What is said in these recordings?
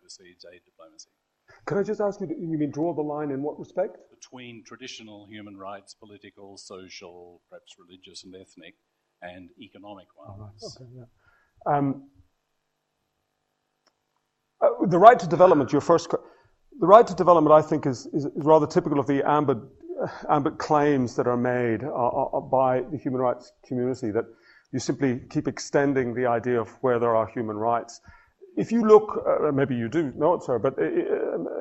overseas aid diplomacy. Can I just ask you, you mean draw the line in what respect? Between traditional human rights, political, social, perhaps religious and ethnic, and economic ones. Okay, yeah. The right to development, the right to development, I think, is rather typical of the ambit claims that are made by the human rights community, that you simply keep extending the idea of where there are human rights. If you look, maybe you do know it, sir, but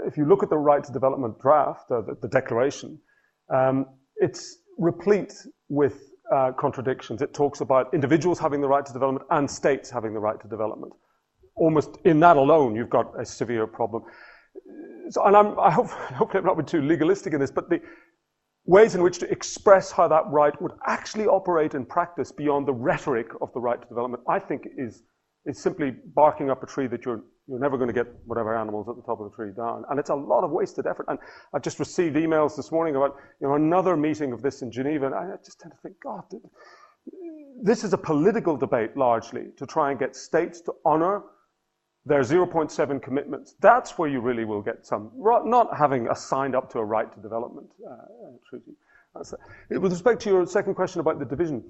if you look at the right to development draft, the declaration, it's replete with contradictions. It talks about individuals having the right to development and states having the right to development. Almost in that alone, you've got a severe problem. So, and hopefully I'm not being too legalistic in this, but the ways in which to express how that right would actually operate in practice beyond the rhetoric of the right to development, I think is simply barking up a tree that you're never going to get whatever animals at the top of the tree down. And it's a lot of wasted effort. And I just received emails this morning about another meeting of this in Geneva, and I just tend to think, God, this is a political debate largely to try and get states to honor their 0.7 commitments. That's where you really will get some, not having signed up to a right to development treaty. With respect to your second question about the division,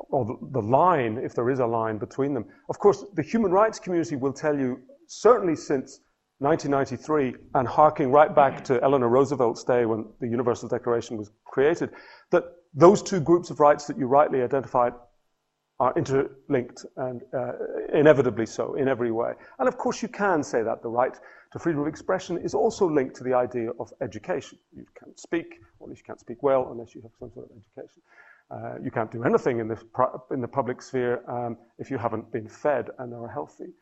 or the line, if there is a line between them, of course, the human rights community will tell you, certainly since 1993, and harking right back to Eleanor Roosevelt's day when the Universal Declaration was created, that those two groups of rights that you rightly identified are interlinked and inevitably so in every way. And of course you can say that the right to freedom of expression is also linked to the idea of education. You can't speak, or at least you can't speak well unless you have some sort of education. You can't do anything in the public sphere if you haven't been fed and are healthy.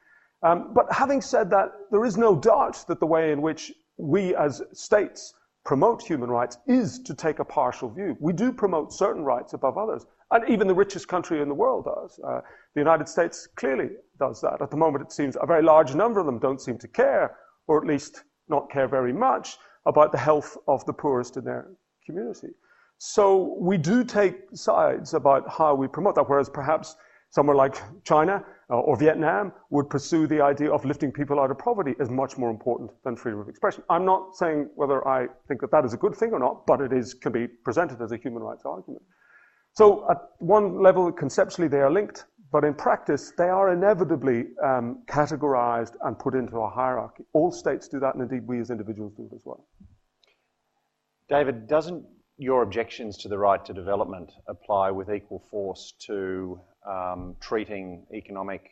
But having said that, there is no doubt that the way in which we as states promote human rights is to take a partial view. We do promote certain rights above others. And even the richest country in the world does. The United States clearly does that. At the moment, it seems a very large number of them don't seem to care, or at least not care very much, about the health of the poorest in their community. So we do take sides about how we promote that, whereas perhaps somewhere like China or Vietnam would pursue the idea of lifting people out of poverty as much more important than freedom of expression. I'm not saying whether I think that that is a good thing or not, but it can be presented as a human rights argument. So at one level, conceptually, they are linked, but in practice, they are inevitably categorized and put into a hierarchy. All states do that, and indeed we as individuals do it as well. David, doesn't your objections to the right to development apply with equal force to treating economic,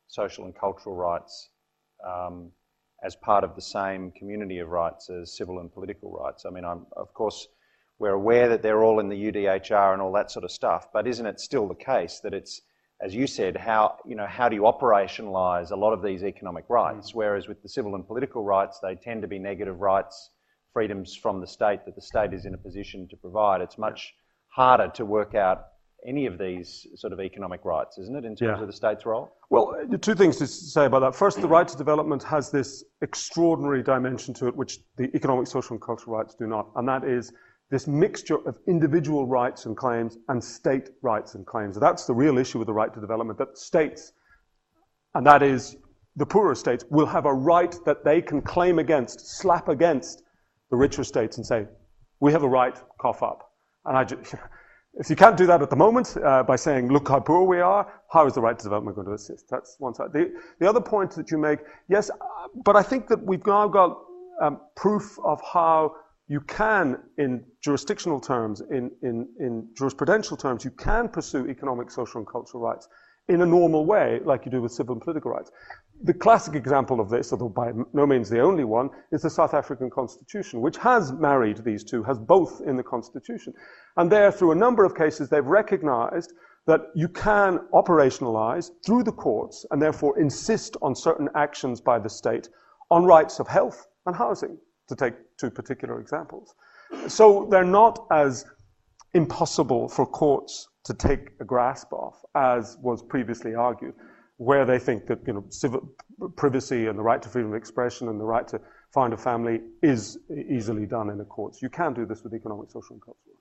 social and cultural rights as part of the same community of rights as civil and political rights? I mean, of course, we're aware that they're all in the UDHR and all that sort of stuff, but isn't it still the case that it's, as you said, how do you operationalise a lot of these economic rights? Whereas with the civil and political rights, they tend to be negative rights, freedoms from the state that the state is in a position to provide. It's much harder to work out any of these sort of economic rights, isn't it, in terms of the state's role? Well, two things to say about that. First, the right to development has this extraordinary dimension to it, which the economic, social and cultural rights do not, and that is this mixture of individual rights and claims and state rights and claims. That's the real issue with the right to development, that states, and that is the poorer states, will have a right that they can claim against, slap against the richer states and say, we have a right, cough up. And if you can't do that at the moment by saying, look how poor we are, how is the right to development going to assist? That's one side. The other point that you make, yes, but I think that we've now got proof of how you can, in jurisdictional terms, in jurisprudential terms, you can pursue economic, social and cultural rights in a normal way, like you do with civil and political rights. The classic example of this, although by no means the only one, is the South African Constitution, which has married these two, has both in the Constitution. And there, through a number of cases, they've recognized that you can operationalize through the courts and therefore insist on certain actions by the state on rights of health and housing, to take two particular examples. So they're not as impossible for courts to take a grasp of as was previously argued, where they think that civil privacy and the right to freedom of expression and the right to find a family is easily done in the courts. You can do this with economic, social and cultural.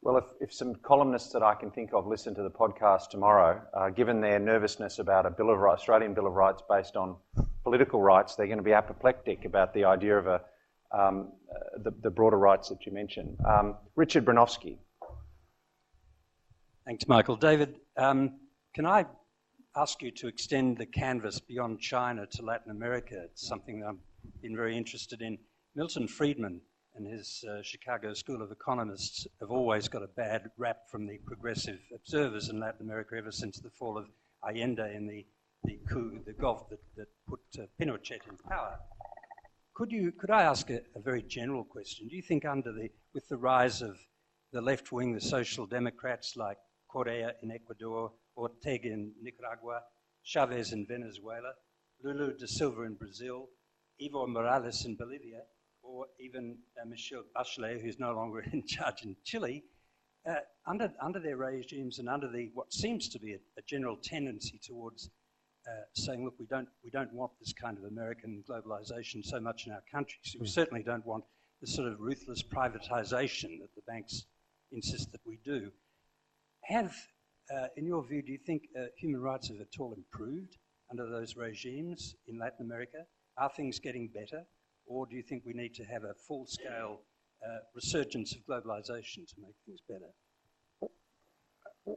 Well, if some columnists that I can think of listen to the podcast tomorrow, given their nervousness about a Australian Bill of Rights based on political rights, they're going to be apoplectic about the idea of the broader rights that you mentioned. Richard Branowski. Thanks, Michael. David, can I ask you to extend the canvas beyond China to Latin America? It's something that I've been very interested in. Milton Friedman and his Chicago School of Economists have always got a bad rap from the progressive observers in Latin America ever since the fall of Allende and the coup, the gulf that put Pinochet in power. Could I ask a very general question? Do you think with the rise of the left wing, the social democrats like Correa in Ecuador, Ortega in Nicaragua, Chavez in Venezuela, Lula da Silva in Brazil, Evo Morales in Bolivia, or even Michelle Bachelet, who's no longer in charge in Chile, under their regimes and under what seems to be a general tendency towards saying, look, we don't want this kind of American globalization so much in our countries. We certainly don't want the sort of ruthless privatization that the banks insist that we do. In your view, do you think human rights have at all improved under those regimes in Latin America? Are things getting better? Or do you think we need to have a full-scale resurgence of globalization to make things better?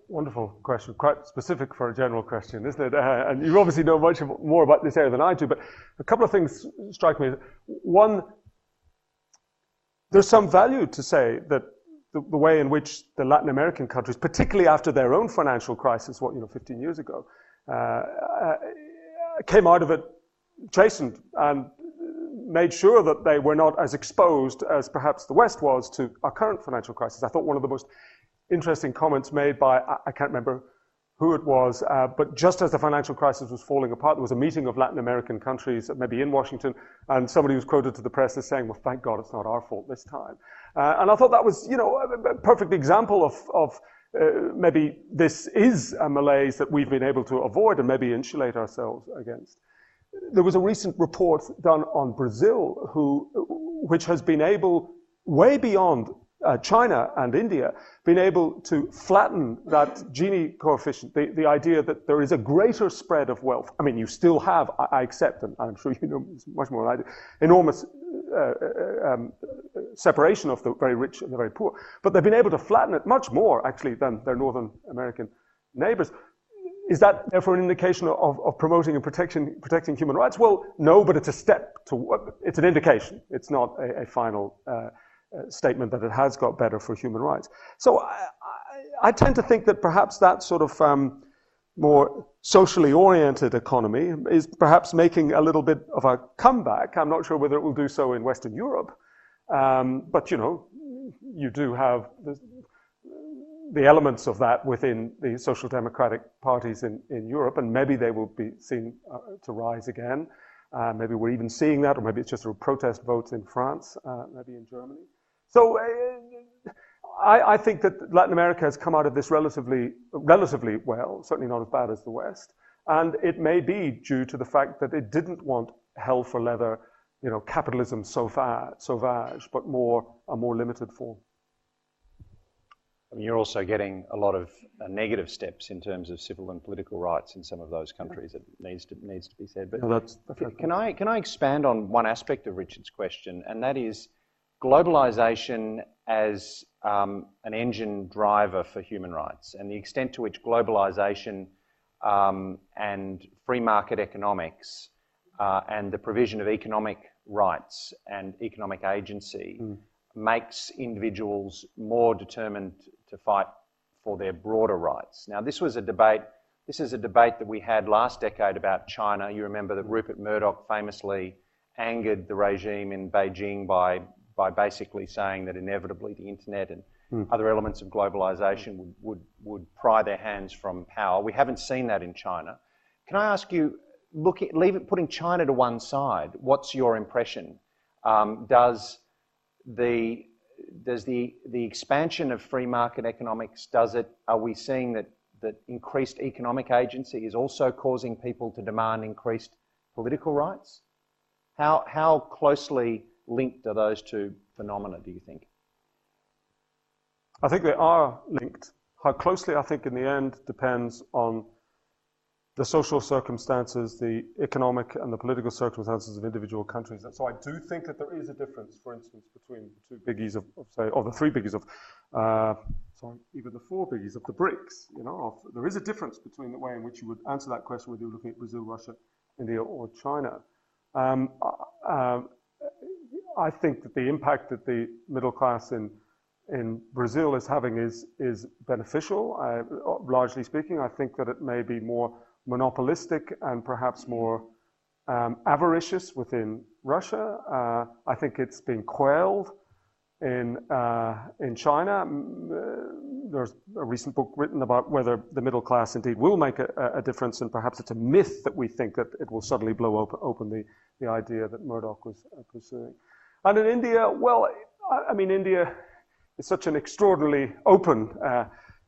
Wonderful question. Quite specific for a general question, isn't it? And you obviously know much more about this area than I do, but a couple of things strike me. One, there's some value to say that the way in which the Latin American countries, particularly after their own financial crisis, 15 years ago, came out of it chastened and made sure that they were not as exposed as perhaps the West was to our current financial crisis. I thought one of the most interesting comments made by, I can't remember who it was, but just as the financial crisis was falling apart, there was a meeting of Latin American countries, maybe in Washington, and somebody was quoted to the press as saying, well, thank God it's not our fault this time. And I thought that was, a perfect example of maybe this is a malaise that we've been able to avoid and maybe insulate ourselves against. There was a recent report done on Brazil, which has been able, way beyond China and India, been able to flatten that Gini coefficient, the idea that there is a greater spread of wealth. I mean, you still have, I accept, and I'm sure you know much more than I do, enormous separation of the very rich and the very poor. But they've been able to flatten it much more, actually, than their Northern American neighbors. Is that therefore an indication of promoting and protecting human rights? Well, no, but it's a step it's an indication. It's not a final statement that it has got better for human rights. So I tend to think that perhaps that sort of more socially oriented economy is perhaps making a little bit of a comeback. I'm not sure whether it will do so in Western Europe, but you do have the elements of that within the social democratic parties in Europe, and maybe they will be seen to rise again. Maybe we're even seeing that, or maybe it's just a protest vote in France, maybe in Germany. So I think that Latin America has come out of this relatively well, certainly not as bad as the West. And it may be due to the fact that it didn't want hell for leather, capitalism sauvage, but a more limited form. I mean, you're also getting a lot of negative steps in terms of civil and political rights in some of those countries. It needs to be said. But no, can I expand on one aspect of Richard's question, and that is globalisation as an engine driver for human rights, and the extent to which globalisation and free market economics and the provision of economic rights and economic agency makes individuals more determined to fight for their broader rights. Now, this is a debate that we had last decade about China. You remember that Rupert Murdoch famously angered the regime in Beijing by basically saying that inevitably the internet and other elements of globalisation would pry their hands from power. We haven't seen that in China. Can I ask you, putting China to one side, what's your impression? Does the expansion of free market economics, are we seeing that increased economic agency is also causing people to demand increased political rights? How closely linked are those two phenomena, do you think? I think they are linked. How closely, I think, in the end, depends on the social circumstances, the economic and the political circumstances of individual countries. And so I do think that there is a difference, for instance, between the two biggies of say, or the three biggies of, even the four biggies of the BRICS. There is a difference between the way in which you would answer that question, whether you're looking at Brazil, Russia, India, or China. I think that the impact that the middle class in Brazil is having is beneficial. Largely speaking, I think that it may be more monopolistic and perhaps more avaricious within Russia. I think it's been quelled in China. There's a recent book written about whether the middle class indeed will make a difference, and perhaps it's a myth that we think that it will suddenly blow open the idea that Murdoch was pursuing. And in India, well, I mean, India is such an extraordinarily open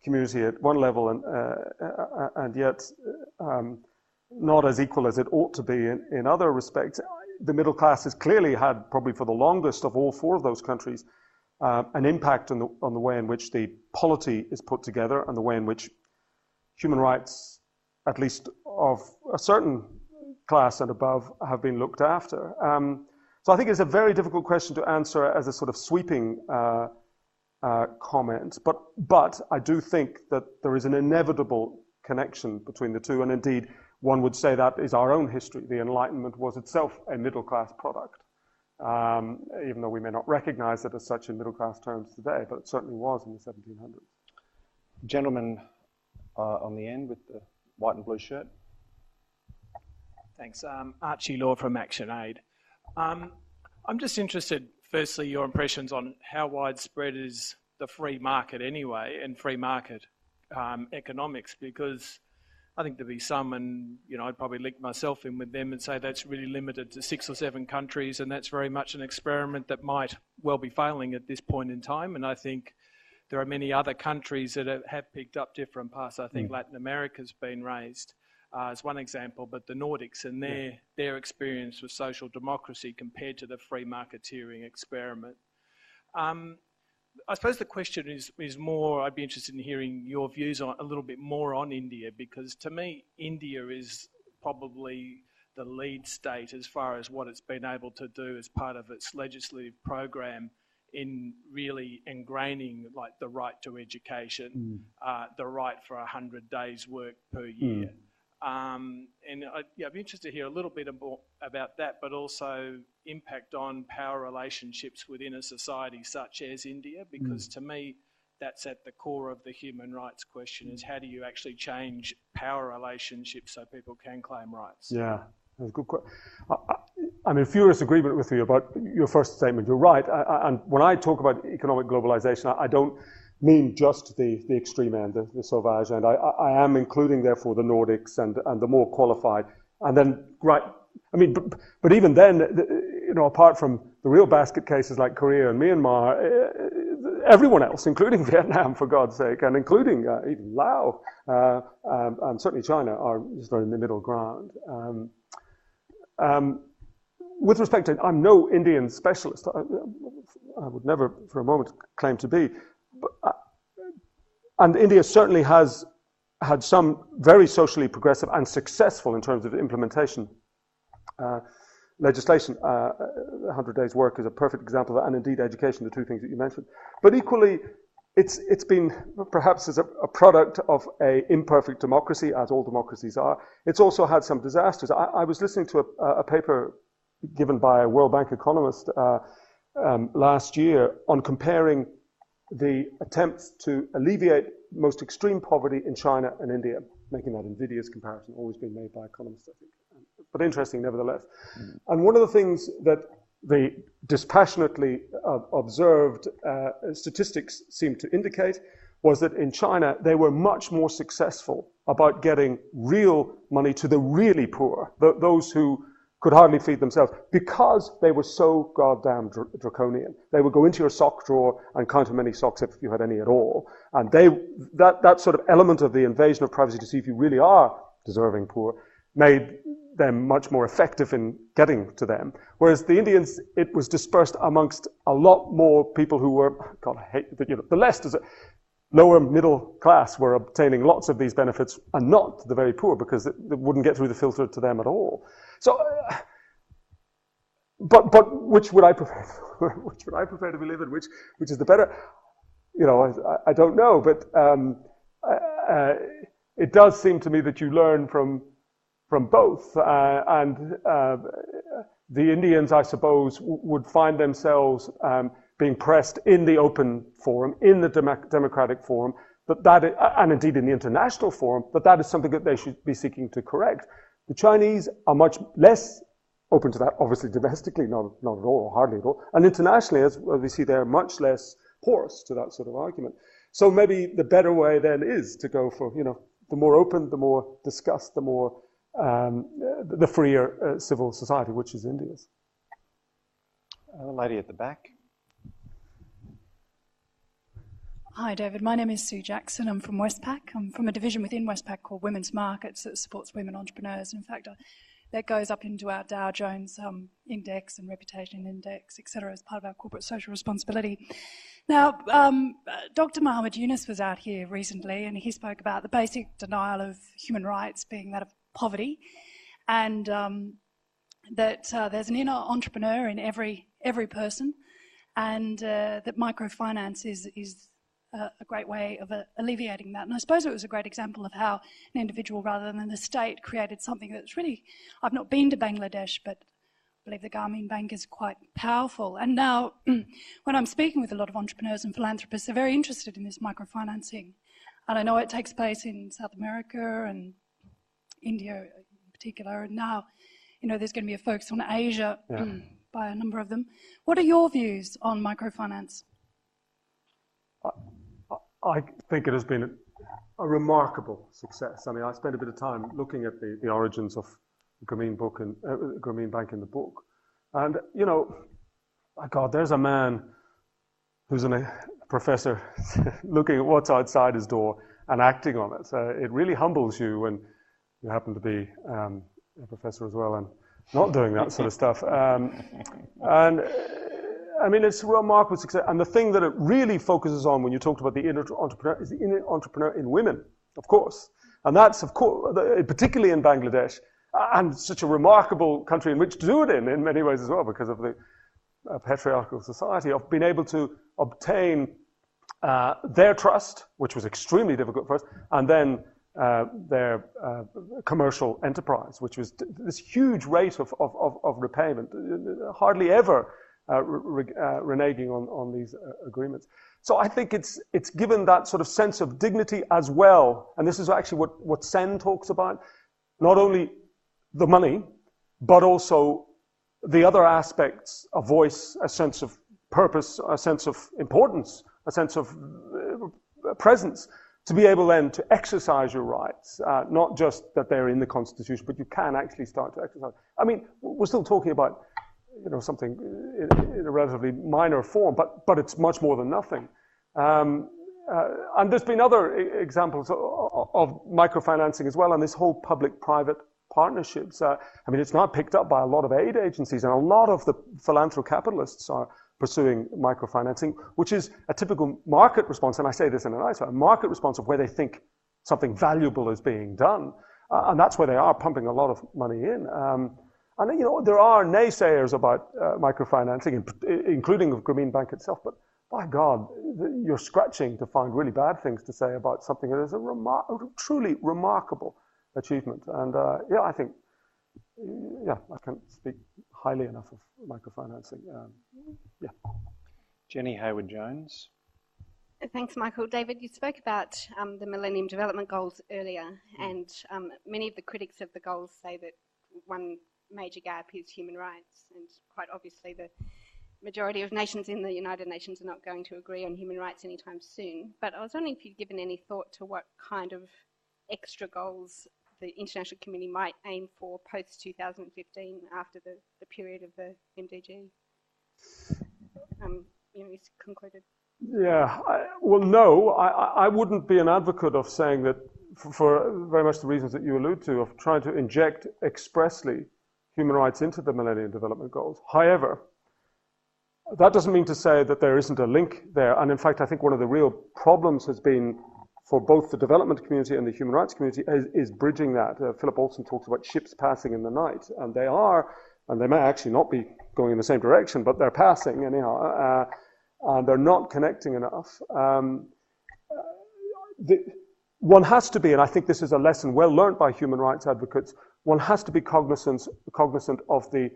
community at one level, and yet not as equal as it ought to be in other respects. The middle class has clearly had, probably for the longest of all four of those countries, an impact on the way in which the polity is put together and the way in which human rights, at least of a certain class and above, have been looked after. So I think it's a very difficult question to answer as a sort of sweeping comment, but I do think that there is an inevitable connection between the two, and indeed one would say that is our own history. The Enlightenment was itself a middle-class product, even though we may not recognize it as such in middle-class terms today, but it certainly was in the 1700s. Gentleman on the end with the white and blue shirt. Thanks. Archie Law from Action Aid. I'm just interested, firstly, your impressions on how widespread is the free market anyway, and free market economics, because I think there'll be some, and I'd probably link myself in with them and say that's really limited to 6 or 7 countries, and that's very much an experiment that might well be failing at this point in time. And I think there are many other countries that have picked up different paths. I think Latin America's been raised as one example, but the Nordics and their experience with social democracy compared to the free marketeering experiment. I suppose the question is more, I'd be interested in hearing your views on a little bit more on India, because to me, India is probably the lead state as far as what it's been able to do as part of its legislative program in really ingraining like the right to education, the right for 100 days work per year. And I'd be interested to hear a little bit more about that, but also impact on power relationships within a society such as India, because to me, that's at the core of the human rights question, is how do you actually change power relationships so people can claim rights? Yeah, that's a good question. I'm in furious agreement with you about your first statement. You're right. And when I talk about economic globalization, I don't mean just the extreme end, the sauvage end. I am including, therefore, the Nordics and the more qualified. And then, right, I mean, but even then, apart from the real basket cases like Korea and Myanmar, everyone else, including Vietnam, for God's sake, and including even Laos, and certainly China, are just in the middle ground. With respect to, I'm no Indian specialist. I would never for a moment claim to be. And India certainly has had some very socially progressive and successful in terms of implementation legislation. 100 days work is a perfect example of that, and indeed education, the two things that you mentioned. But equally, it's been perhaps as a product of an imperfect democracy, as all democracies are. It's also had some disasters. I was listening to a paper given by a World Bank economist last year on comparing the attempts to alleviate most extreme poverty in China and India, making that invidious comparison, always been made by economists, I think, but interesting nevertheless. And one of the things that the dispassionately observed statistics seem to indicate was that in China, they were much more successful about getting real money to the really poor, those who could hardly feed themselves, because they were so goddamn draconian. They would go into your sock drawer and count how many socks, if you had any at all. And that sort of element of the invasion of privacy to see if you really are deserving poor made them much more effective in getting to them. Whereas the Indians, it was dispersed amongst a lot more people who were, God, I hate, the left is lower middle class were obtaining lots of these benefits and not the very poor, because it wouldn't get through the filter to them at all. So, but which would I prefer? Which would I prefer to be living? Which is the better? You know, I don't know, but it does seem to me that you learn from both, and the Indians, I suppose, would find themselves being pressed in the open forum, in the democratic forum, and indeed in the international forum, that is something that they should be seeking to correct. The Chinese are much less open to that, obviously domestically, not at all, or hardly at all, and internationally, as we see, they're much less porous to that sort of argument. So maybe the better way then is to go for, you know, the more open, the more discussed, the more the freer civil society, which is India's. The lady at the back. Hi, David. My name is Sue Jackson. I'm from Westpac. I'm from a division within Westpac called Women's Markets that supports women entrepreneurs. In fact, that goes up into our Dow Jones index and reputation index, et cetera, as part of our corporate social responsibility. Now, Dr. Muhammad Yunus was out here recently, and he spoke about the basic denial of human rights being that of poverty, and that there's an inner entrepreneur in every person, and that microfinance is a great way of alleviating that. And I suppose it was a great example of how an individual rather than the state created something that's really, I've not been to Bangladesh, but I believe the Grameen Bank is quite powerful. And now when I'm speaking with a lot of entrepreneurs and philanthropists, they're very interested in this microfinancing. And I know it takes place in South America and India in particular. And now, you know, there's going to be a focus on Asia by a number of them. What are your views on microfinance? I think it has been a remarkable success. I mean, I spent a bit of time looking at the origins of the Grameen Bank in the book. And, you know, my God, there's a man who's a professor looking at what's outside his door and acting on it. So it really humbles you when you happen to be a professor as well and not doing that sort of stuff. And I mean, it's a remarkable success. And the thing that it really focuses on when you talked about the inner entrepreneur is the inner entrepreneur in women, of course. And that's, of course, particularly in Bangladesh, and such a remarkable country in which to do it in many ways as well, because of the patriarchal society, of being able to obtain their trust, which was extremely difficult for us, and then their commercial enterprise, which was this huge rate of repayment, hardly ever reneging on these agreements. So I think it's given that sort of sense of dignity as well, and this is actually what Sen talks about, not only the money, but also the other aspects, a voice, a sense of purpose, a sense of importance, a sense of presence, to be able then to exercise your rights, not just that they're in the Constitution, but you can actually start to exercise. I mean, we're still talking about, you know, something in a relatively minor form, but it's much more than nothing. And there's been other examples of microfinancing as well, and this whole public-private partnerships. I mean, it's now picked up by a lot of aid agencies, and a lot of the philanthrocapitalists are pursuing microfinancing, which is a typical market response, and I say this in a nice way, a market response of where they think something valuable is being done, and that's where they are pumping a lot of money in. And, you know, there are naysayers about microfinancing, including of Grameen Bank itself, but by God, you're scratching to find really bad things to say about something that is a truly remarkable achievement. And yeah, I think, yeah, I can't speak highly enough of microfinancing. Yeah. Jenny Hayward-Jones. Thanks, Michael. David, you spoke about the Millennium Development Goals earlier, and many of the critics of the goals say that one major gap is human rights, and quite obviously the majority of nations in the United Nations are not going to agree on human rights anytime soon. But I was wondering if you'd given any thought to what kind of extra goals the international community might aim for post-2015 after the period of the MDG is concluded. Yeah, well, no, I wouldn't be an advocate of saying that, for very much the reasons that you allude to, of trying to inject expressly human rights into the Millennium Development Goals. However, That doesn't mean to say that there isn't a link there. And in fact, I think one of the real problems has been for both the development community and the human rights community is bridging that. Philip Olson talks about ships passing in the night, and they may actually not be going in the same direction, but they're passing anyhow, and they're not connecting enough. One has to be, and I think this is a lesson well learned by human rights advocates, one has to be cognizant of the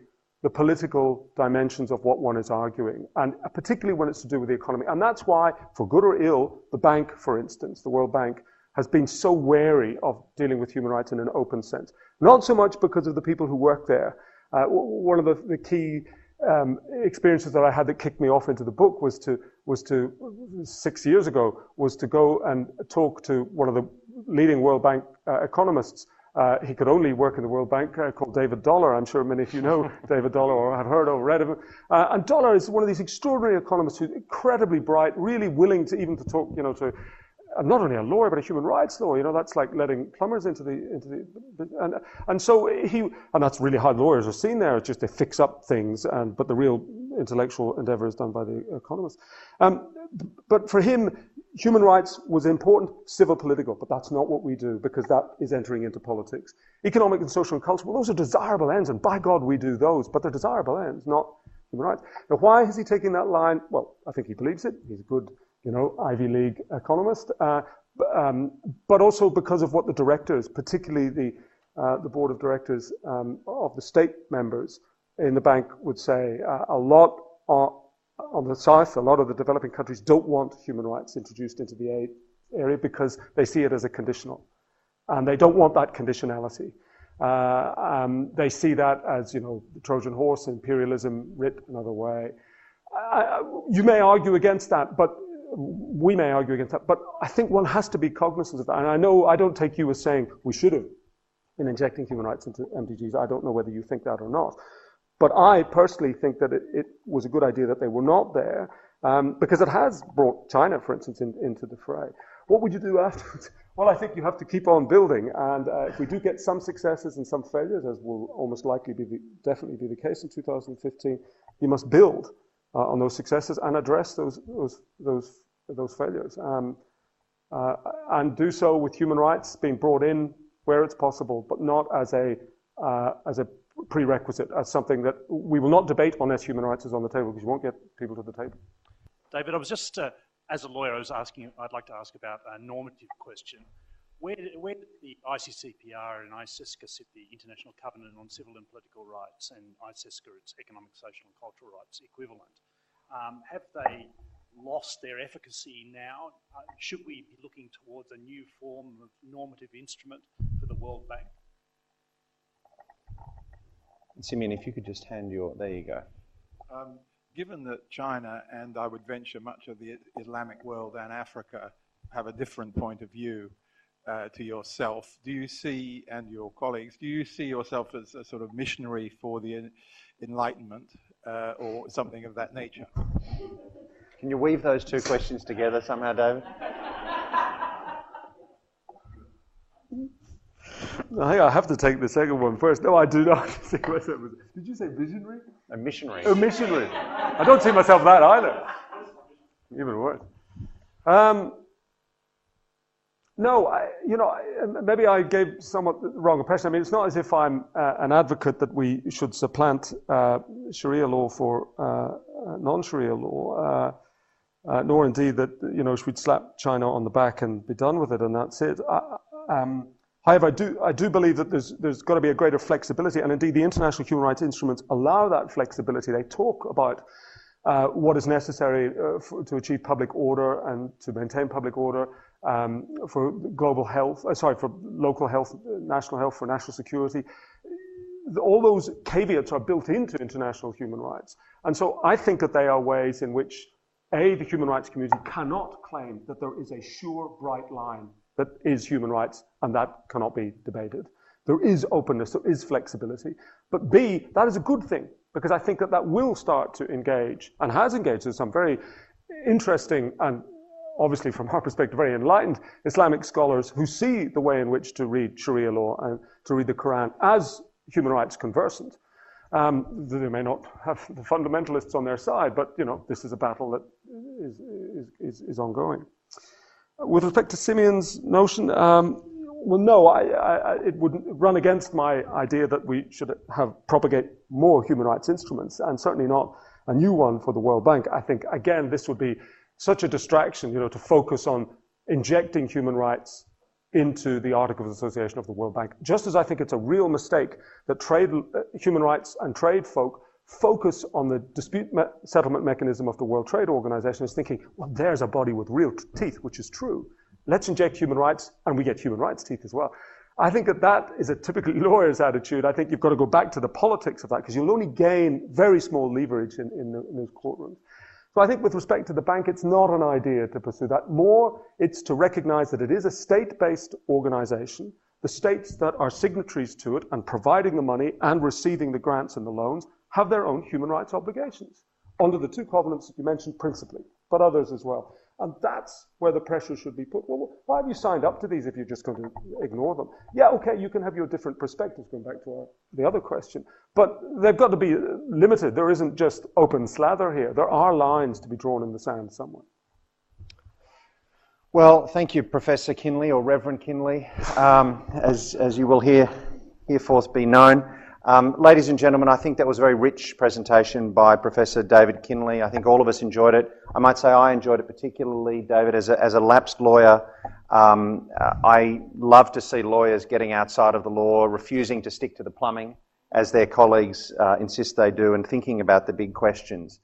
political dimensions of what one is arguing, and particularly when it's to do with the economy. And that's why, for good or ill, the bank, for instance, the World Bank, has been so wary of dealing with human rights in an open sense. Not so much because of the people who work there. One of the key experiences that I had that kicked me off into the book was to 6 years ago, was to go and talk to one of the leading World Bank economists. He could only work in the World Bank, called David Dollar. I'm sure many of you know David Dollar or have heard or read of him. And Dollar is one of these extraordinary economists who's incredibly bright, really willing to even to talk, to not only a lawyer but a human rights lawyer. That's like letting plumbers into the and so and that's really how lawyers are seen there. It's just they fix up things, but the real intellectual endeavor is done by the economists. But for him, human rights was important, civil, political, but that's not what we do, because that is entering into politics. Economic and social and cultural, well, those are desirable ends, and by God we do those, but they're desirable ends, not human rights. Now, why is he taking that line? Well, I think he believes it. He's a good, Ivy League economist, but also because of what the directors, particularly the board of directors of the state members in the bank would say. A lot on the south, a lot of the developing countries don't want human rights introduced into the aid area because they see it as a conditional. And they don't want that conditionality. They see that as, the Trojan horse, imperialism writ another way. You may argue against that, but we may argue against that. But I think one has to be cognizant of that. And I know I don't take you as saying we should have been injecting human rights into MDGs. I don't know whether you think that or not. But I personally think that it was a good idea that they were not there, because it has brought China, for instance, into the fray. What would you do afterwards? Well, I think you have to keep on building, and if we do get some successes and some failures, as will almost likely definitely be the case in 2015, you must build on those successes and address those failures, and do so with human rights being brought in where it's possible, but not as a prerequisite, as something that we will not debate unless human rights is on the table, because you won't get people to the table. David, I was just, as a lawyer, I'd like to ask about a normative question. Where did the ICCPR and ICESCA sit, the International Covenant on Civil and Political Rights, and ICESCA, its Economic, Social and Cultural Rights equivalent? Have they lost their efficacy now? Should we be looking towards a new form of normative instrument for the World Bank? Simeon, if you could just there you go. Given that China, and I would venture much of the Islamic world and Africa, have a different point of view to yourself, do you see, and your colleagues, do you see yourself as a sort of missionary for the Enlightenment or something of that nature? Can you weave those two questions together somehow, David? I think I have to take the second one first. No, I do not see myself as... Did you say visionary? A missionary. Oh, missionary. I don't see myself that either. Even worse. No, maybe I gave somewhat the wrong impression. I mean, it's not as if I'm an advocate that we should supplant Sharia law for non-Sharia law, nor indeed that, we'd slap China on the back and be done with it and that's it. However, I do believe that there's got to be a greater flexibility, and indeed the international human rights instruments allow that flexibility. They talk about what is necessary to achieve public order and to maintain public order, for global health, for local health, national health, for national security. All those caveats are built into international human rights. And so I think that they are ways in which, the human rights community cannot claim that there is a sure, bright line that is human rights, and that cannot be debated. There is openness, there is flexibility. But B, that is a good thing, because I think that will start to engage, and has engaged with some very interesting and obviously from our perspective very enlightened Islamic scholars who see the way in which to read Sharia law and to read the Quran as human rights conversant. They may not have the fundamentalists on their side, but this is a battle that is ongoing. With respect to Simeon's notion, well, no, it would run against my idea that we should propagate more human rights instruments, and certainly not a new one for the World Bank. I think, again, this would be such a distraction, to focus on injecting human rights into the Articles of Association of the World Bank. Just as I think it's a real mistake that human rights and trade folk focus on the dispute settlement mechanism of the World Trade Organization, is thinking, well, there's a body with real teeth, which is true. Let's inject human rights, and we get human rights teeth as well. I think that is a typically lawyer's attitude. I think you've got to go back to the politics of that, because you'll only gain very small leverage in those courtrooms. So I think with respect to the bank, it's not an idea to pursue that. More, it's to recognize that it is a state-based organization. The states that are signatories to it and providing the money and receiving the grants and the loans have their own human rights obligations under the two covenants that you mentioned principally, but others as well. And that's where the pressure should be put. Well, why have you signed up to these if you're just going to ignore them? Yeah, okay, you can have your different perspectives, going back to the other question, but they've got to be limited. There isn't just open slather here. There are lines to be drawn in the sand somewhere. Well, thank you, Professor Kinley, or Reverend Kinley, as you will hereforth be known. Ladies and gentlemen, I think that was a very rich presentation by Professor David Kinley. I think all of us enjoyed it. I might say I enjoyed it particularly, David, as a lapsed lawyer. I love to see lawyers getting outside of the law, refusing to stick to the plumbing, as their colleagues insist they do, and thinking about the big questions.